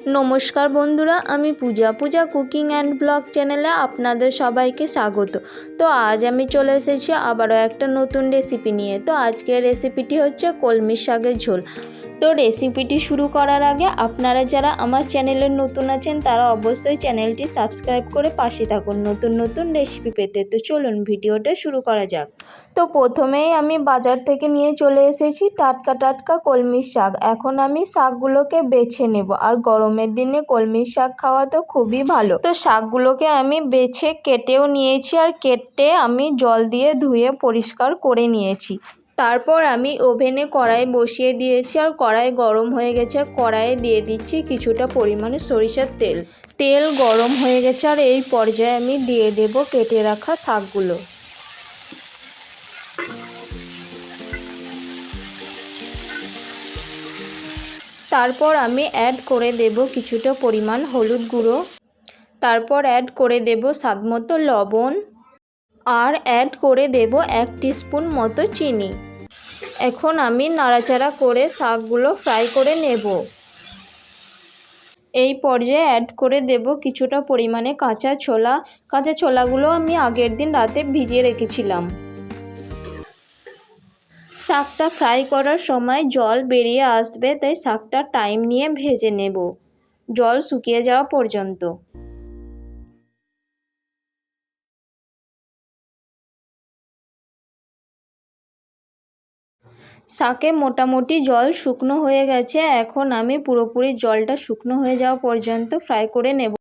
নমস্কার বন্ধুরা, আমি পূজা কুকিং অ্যান্ড ব্লগ চ্যানেলে আপনাদের সবাইকে স্বাগত। তো আজ আমি চলে এসেছি আবারও একটা নতুন রেসিপি নিয়ে। তো আজকের রেসিপিটি হচ্ছে কলমি শাকের ঝোল। তো রেসিপিটি শুরু করার আগে আপনারা যারা আমার চ্যানেলে নতুন আছেন তারা অবশ্যই চ্যানেলটি সাবস্ক্রাইব করে পাশে থাকুন নতুন রেসিপি পেতে। তো চলুন ভিডিওটা শুরু করা যাক। তো প্রথমেই আমি বাজার থেকে নিয়ে চলে এসেছি টাটকা কলমি শাক। এখন আমি শাকগুলোকে বেছে নেব, আর গরমের দিনে কলমি শাক খাওয়া তো খুবই ভালো। তো শাকগুলোকে আমি বেছে কেটেও নিয়েছি, আর কেটে আমি জল দিয়ে ধুয়ে পরিষ্কার করে নিয়েছি। তারপর আমি ওভেনে কড়াই বসিয়ে দিয়েছি, আর কড়াই গরম হয়ে গেছে, আর কড়াইয়ে দিয়ে দিচ্ছি কিছুটা পরিমাণে সরিষার তেল। তেল গরম হয়ে গেছে, আর এই পর্যায়ে আমি দিয়ে দেব কেটে রাখা শাকগুলো। তারপর আমি অ্যাড করে দেব কিছুটা পরিমাণ হলুদ গুঁড়ো, তারপর অ্যাড করে দেব স্বাদমতো লবণ, আর অ্যাড করে দেব 1 টিস্পুন মতো চিনি। এখন আমি নাড়াচাড়া করে শাকগুলো ফ্রাই করে নেব। এই পর্যায়ে অ্যাড করে দেব কিছুটা পরিমাণে কাঁচা ছোলাগুলো আমি আগের দিন রাতে ভিজিয়ে রেখেছিলাম। শাকটা ফ্রাই করার সময় জল বেরিয়ে আসবে, তাই শাকটা টাইম নিয়ে ভেজে নেব জল শুকিয়ে যাওয়া পর্যন্ত। শাকে মোটামুটি জল শুকনো হয়ে গেছে। এখন আমি পুরোপুরি জলটা শুকনো হয়ে যাওয়া পর্যন্ত ফ্রাই করে নেব।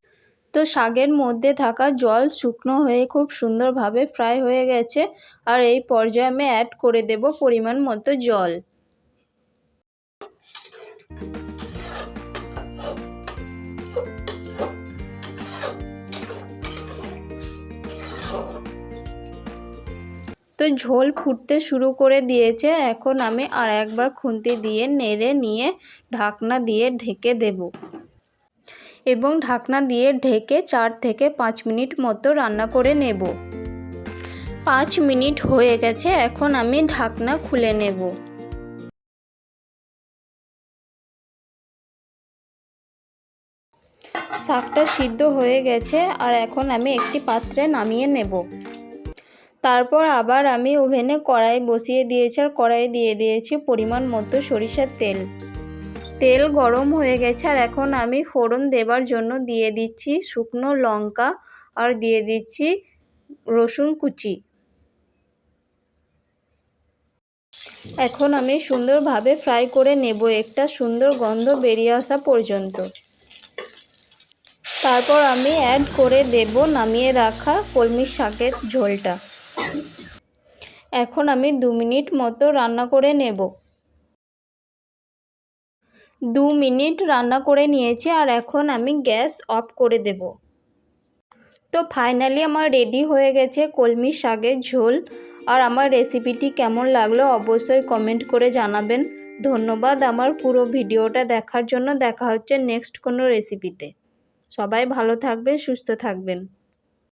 তো শাকের মধ্যে থাকা জল শুকনো হয়ে খুব সুন্দরভাবে ফ্রাই হয়ে গেছে, আর এই পর্যায়ে আমি অ্যাড করে দেব পরিমাণ মতো জল। তো ঝোল ফুটতে শুরু করে দিয়েছে। এখন আমি আর একবার খুন্তি দিয়ে নেড়ে নিয়ে ঢাকনা দিয়ে ঢেকে দেব, এবং ঢাকনা দিয়ে ঢেকে 4 থেকে 5 মিনিট মতো রান্না করে নেব। 5 মিনিট হয়ে গেছে, এখন আমি ঢাকনা খুলে নেব। শাকটা সিদ্ধ হয়ে গেছে, আর এখন আমি একটি পাত্রে নামিয়ে নেব। তারপর আবার আমি ওভেনে কড়াই বসিয়ে দিয়েছি, আর কড়াই দিয়ে দিয়েছি পরিমাণ মতো সরিষার তেল। তেল গরম হয়ে গেছে, আর এখন আমি ফোড়ন দেবার জন্য দিয়ে দিচ্ছি শুকনো লঙ্কা, আর দিয়ে দিচ্ছি রসুন কুচি। এখন আমি সুন্দরভাবে ফ্রাই করে নেব একটা সুন্দর গন্ধ বেরিয়ে আসা পর্যন্ত। তারপর আমি অ্যাড করে দেব নামিয়ে রাখা কলমি শাকের ঝোলটা। এখন আমি 2 মিনিট মতো রান্না করে নেব। 2 মিনিট রান্না করে নিয়েছি, আর এখন আমি গ্যাস অফ করে দেব। তো ফাইনালি আমার রেডি হয়ে গেছে কলমি শাকের ঝোল। আর আমার রেসিপিটি কেমন লাগলো অবশ্যই কমেন্ট করে জানাবেন। ধন্যবাদ আমার পুরো ভিডিওটা দেখার জন্য। দেখা হচ্ছে নেক্সট কোনো রেসিপিতে। সবাই ভালো থাকবেন, সুস্থ থাকবেন।